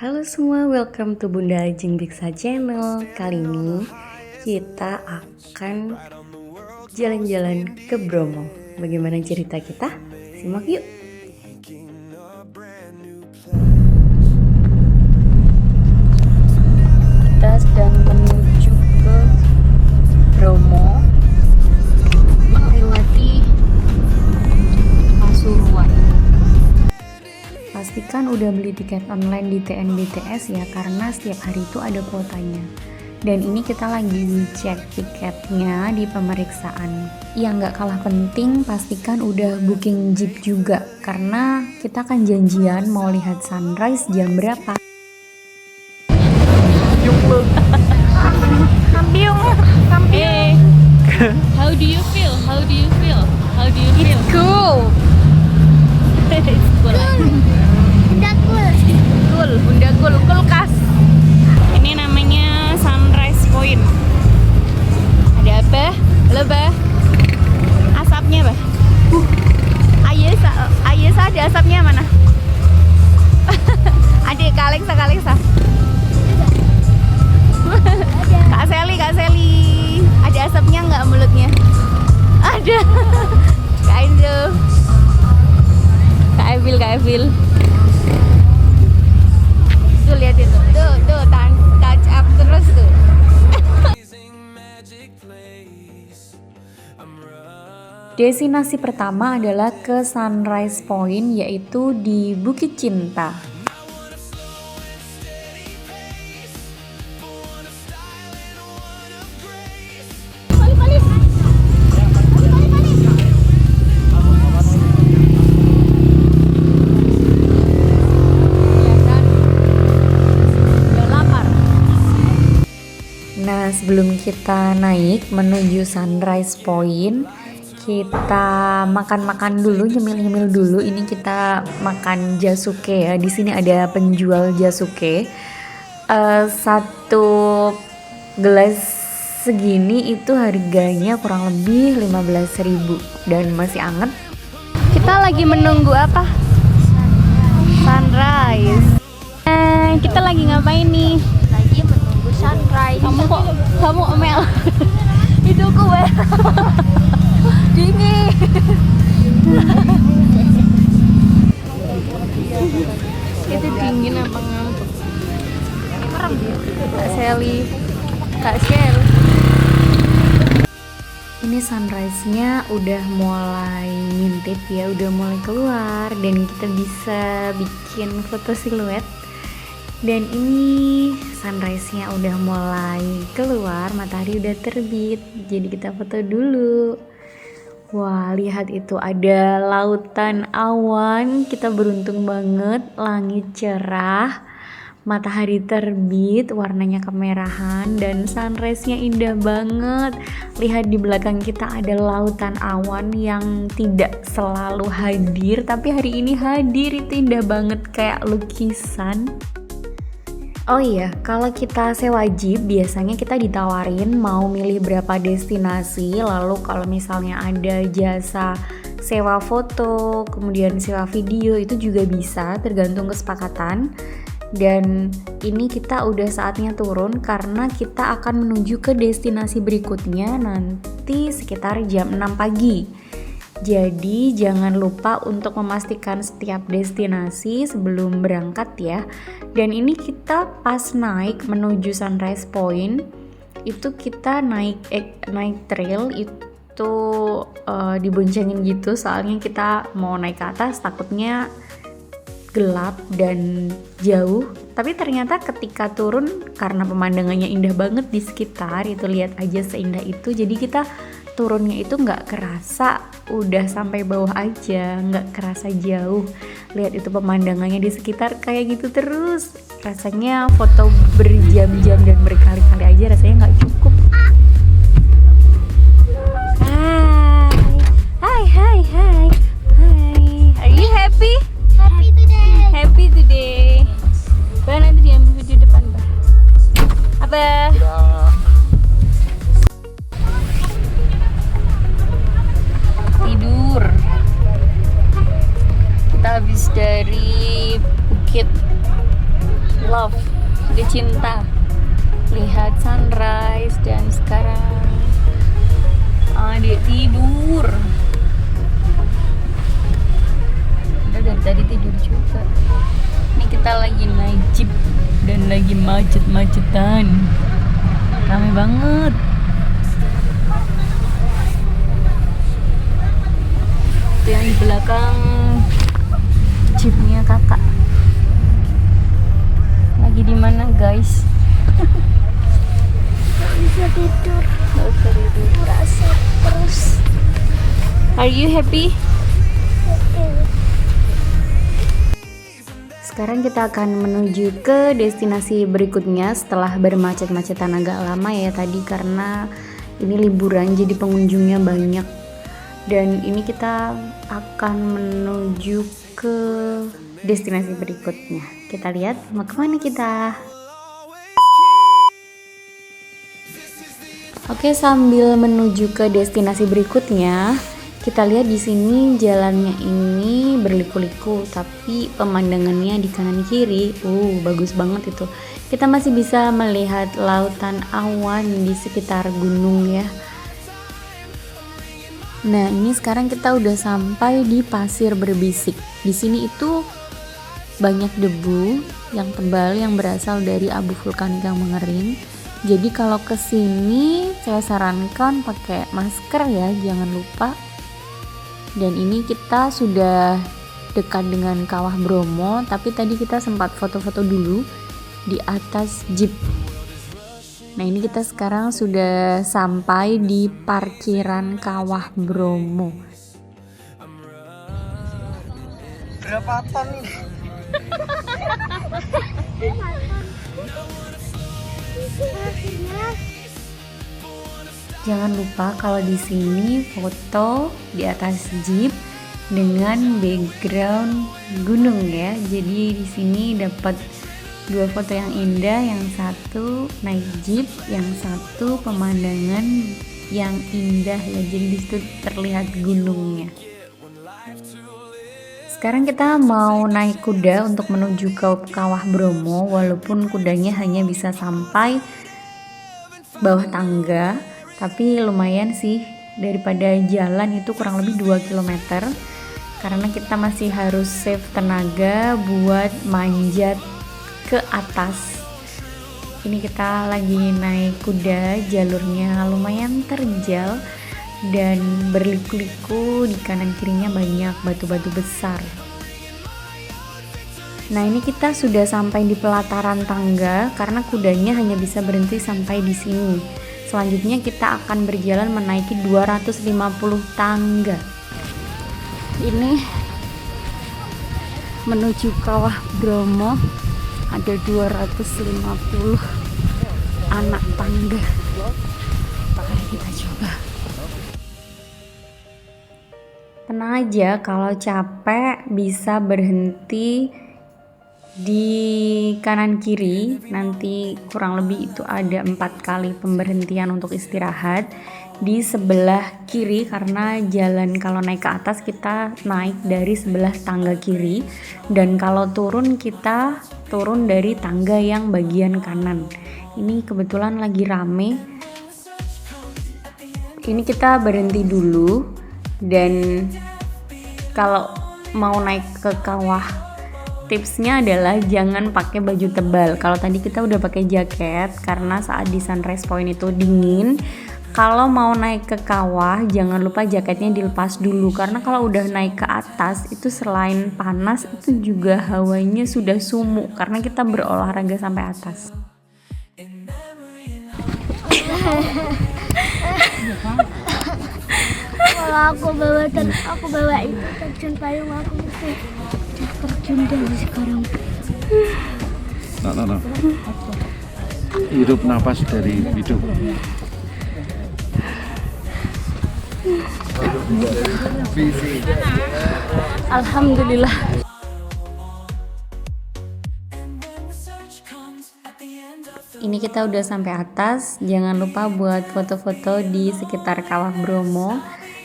Halo semua, welcome to Bunda Ajeng Biksa Channel. Kali ini kita akan jalan-jalan ke Bromo. Bagaimana cerita kita? Simak yuk. Kita sedang menuju ke Bromo melewati Pasuruan. Pastikan udah beli tiket online di TNBTS ya, karena setiap hari itu ada kuotanya. Dan ini kita lagi cek tiketnya di pemeriksaan. Yang nggak kalah penting, pastikan udah booking jeep juga, karena kita kan janjian mau lihat sunrise jam berapa. Kampiung. How do you feel? It's Cool. It's cool. Bunda cool, kulkas. Ini namanya Sunrise Point. Ada apa? Halo, Bah. Asapnya, Bah. Ayesa ada asapnya mana? Adik Kaleksa. Kak Seli. Ada asapnya nggak mulutnya? Ada. Kak Enzo. Kak Evil. Tuh lihat itu. Tuh touch up terus tuh. Destinasi pertama adalah ke Sunrise Point, yaitu di Bukit Cinta. Nah, sebelum kita naik menuju Sunrise Point, kita makan dulu, nyemil dulu. Ini kita makan jasuke ya. Di sini ada penjual jasuke. Satu gelas segini itu harganya kurang lebih 15.000 dan masih anget. Kita lagi menunggu apa? Sunrise. Kita lagi ngapain nih? Lagi menunggu sunrise. Kamu omel. Itu gue. Dingin. Itu dingin apa ngantuk? Merem. Kak Shell. Ini sunrise-nya udah mulai ngintip ya, udah mulai keluar dan kita bisa bikin foto siluet. Dan ini sunrise-nya udah mulai keluar, matahari udah terbit. Jadi kita foto dulu. Wah, lihat itu, ada lautan awan. Kita beruntung banget, langit cerah, matahari terbit, warnanya kemerahan, dan sunrise-nya indah banget. Lihat di belakang kita ada lautan awan yang tidak selalu hadir, tapi hari ini hadir. Itu indah banget, kayak lukisan. Oh iya, kalau kita sewa jeep biasanya kita ditawarin mau milih berapa destinasi. Lalu kalau misalnya ada jasa sewa foto, kemudian sewa video, itu juga bisa, tergantung kesepakatan. Dan ini kita udah saatnya turun karena kita akan menuju ke destinasi berikutnya nanti sekitar jam 6 pagi. Jadi jangan lupa untuk memastikan setiap destinasi sebelum berangkat ya. Dan ini kita pas naik menuju Sunrise Point, itu kita naik trail itu diboncengin gitu, soalnya kita mau naik ke atas takutnya gelap dan jauh. Tapi ternyata ketika turun, karena pemandangannya indah banget di sekitar, itu lihat aja seindah itu, jadi kita turunnya itu nggak kerasa, udah sampai bawah aja, nggak kerasa jauh. Lihat itu pemandangannya di sekitar kayak gitu terus. Rasanya foto berjam-jam dan berkali-kali aja rasanya nggak cukup. Hai. Are you happy? Happy today. Bah, nanti diambil video depan, Bah. Apa? Tidur. Kita habis dari Bukit love, sudah cinta. Lihat sunrise dan sekarang adik tidur. Udah dari tadi tidur juga. Ini kita lagi naik jeep dan lagi macet-macetan. Rame banget. Itu yang di belakang jeepnya kakak. Lagi di mana guys? Gak bisa tidur. Merasa terus. Are you happy? Oke. Sekarang kita akan menuju ke destinasi berikutnya setelah bermacet-macetan agak lama ya tadi karena ini liburan jadi pengunjungnya banyak. Dan ini kita akan menuju ke destinasi berikutnya. Kita lihat mau kemana kita. Oke, sambil menuju ke destinasi berikutnya, kita lihat di sini jalannya ini berliku-liku, tapi pemandangannya di kanan kiri, bagus banget itu. Kita masih bisa melihat lautan awan di sekitar gunung ya. Nah, ini sekarang kita udah sampai di Pasir Berbisik. Di sini itu banyak debu yang tebal yang berasal dari abu vulkanik yang mengering. Jadi kalau kesini saya sarankan pakai masker ya, jangan lupa. Dan ini kita sudah dekat dengan Kawah Bromo, tapi tadi kita sempat foto-foto dulu di atas jeep. Nah ini kita sekarang sudah sampai di parkiran Kawah Bromo. Berapa ton ini? Jangan lupa kalau di sini foto di atas jeep dengan background gunung ya. Jadi di sini dapat dua foto yang indah, yang satu naik jeep, yang satu pemandangan yang indah ya. Jadi di situ terlihat gunungnya. Sekarang kita mau naik kuda untuk menuju ke Kawah Bromo, walaupun kudanya hanya bisa sampai bawah tangga, tapi lumayan sih daripada jalan itu kurang lebih 2 km, karena kita masih harus save tenaga buat manjat ke atas. Ini kita lagi naik kuda, jalurnya lumayan terjal dan berliku-liku, di kanan kirinya banyak batu-batu besar. Nah ini kita sudah sampai di pelataran tangga karena kudanya hanya bisa berhenti sampai di sini. Selanjutnya kita akan berjalan menaiki 250 tangga. Ini menuju Kawah Bromo ada 250 anak tangga. Mari kita coba. Tenang aja, kalau capek bisa berhenti di kanan kiri. Nanti kurang lebih itu ada 4 kali pemberhentian untuk istirahat di sebelah kiri, karena jalan kalau naik ke atas kita naik dari sebelah tangga kiri, dan kalau turun kita turun dari tangga yang bagian kanan. Ini kebetulan lagi rame. Ini kita berhenti dulu. Dan kalau mau naik ke kawah, tipsnya adalah jangan pakai baju tebal. Kalau tadi kita udah pakai jaket karena saat di Sunrise Point itu dingin. Kalau mau naik ke kawah jangan lupa jaketnya dilepas dulu, karena kalau udah naik ke atas itu selain panas itu juga hawanya sudah sumuk karena kita berolahraga sampai atas. Kalau aku bawa itu terjun payung, aku mesti terjun dari sekarang. Nah. Hirup nafas dari hidung. Alhamdulillah. Ini kita udah sampai atas. Jangan lupa buat foto-foto di sekitar Kawah Bromo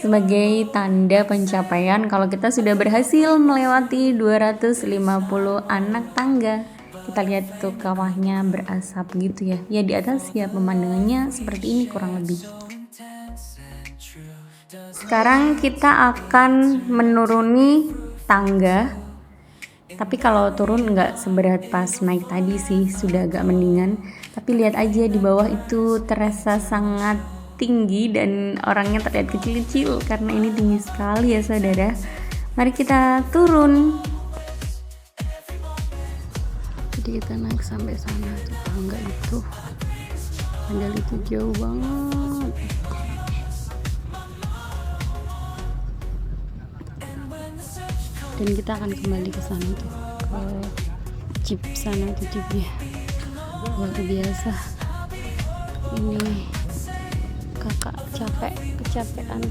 sebagai tanda pencapaian kalau kita sudah berhasil melewati 250 anak tangga. Kita lihat tuh kawahnya berasap gitu ya. Ya di atas ya pemandangannya seperti ini kurang lebih. Sekarang kita akan menuruni tangga. Tapi kalau turun nggak seberat pas naik tadi sih, sudah agak mendingan. Tapi lihat aja di bawah itu terasa sangat tinggi dan orangnya terlihat kecil-kecil karena ini tinggi sekali ya saudara. Mari kita turun. Jadi kita naik sampai sana tuh tangga itu. Padahal itu jauh banget. Dan kita akan kembali ke sana tuh, ke jeep sana tuh jeepnya. Luar biasa. Ini kakak kecapean.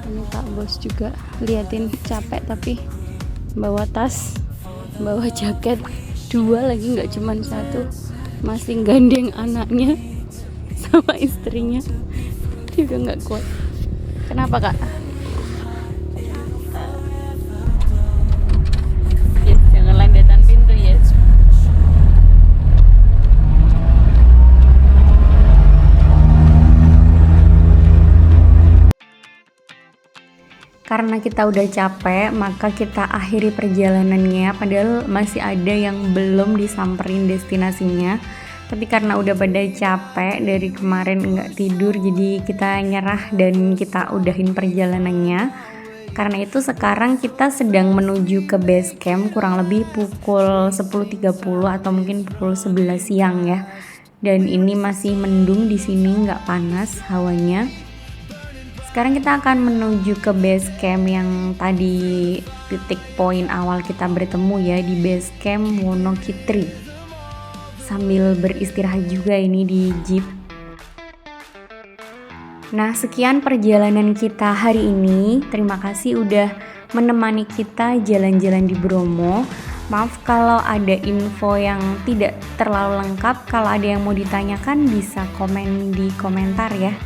Ini Pak Bos juga liatin capek tapi bawa tas, bawa jaket 2 lagi, nggak cuman 1, masih gandeng anaknya sama istrinya. Dia udah nggak kuat. Kenapa kak? Yes, jangan lembetan pintu yes. Karena kita udah capek, maka kita akhiri perjalanannya. Padahal masih ada yang belum disamperin destinasinya. Tapi karena udah pada capek dari kemarin nggak tidur, jadi kita nyerah dan kita udahin perjalanannya. Karena itu sekarang kita sedang menuju ke base camp kurang lebih pukul 10.30 atau mungkin pukul 11 siang ya. Dan ini masih mendung di sini, nggak panas hawanya. Sekarang kita akan menuju ke base camp yang tadi titik poin awal kita bertemu ya, di base camp Wonokitri. Sambil beristirahat juga ini di jeep. Nah, sekian perjalanan kita hari ini. Terima kasih udah menemani kita jalan-jalan di Bromo. Maaf kalau ada info yang tidak terlalu lengkap. Kalau ada yang mau ditanyakan bisa komen di komentar ya.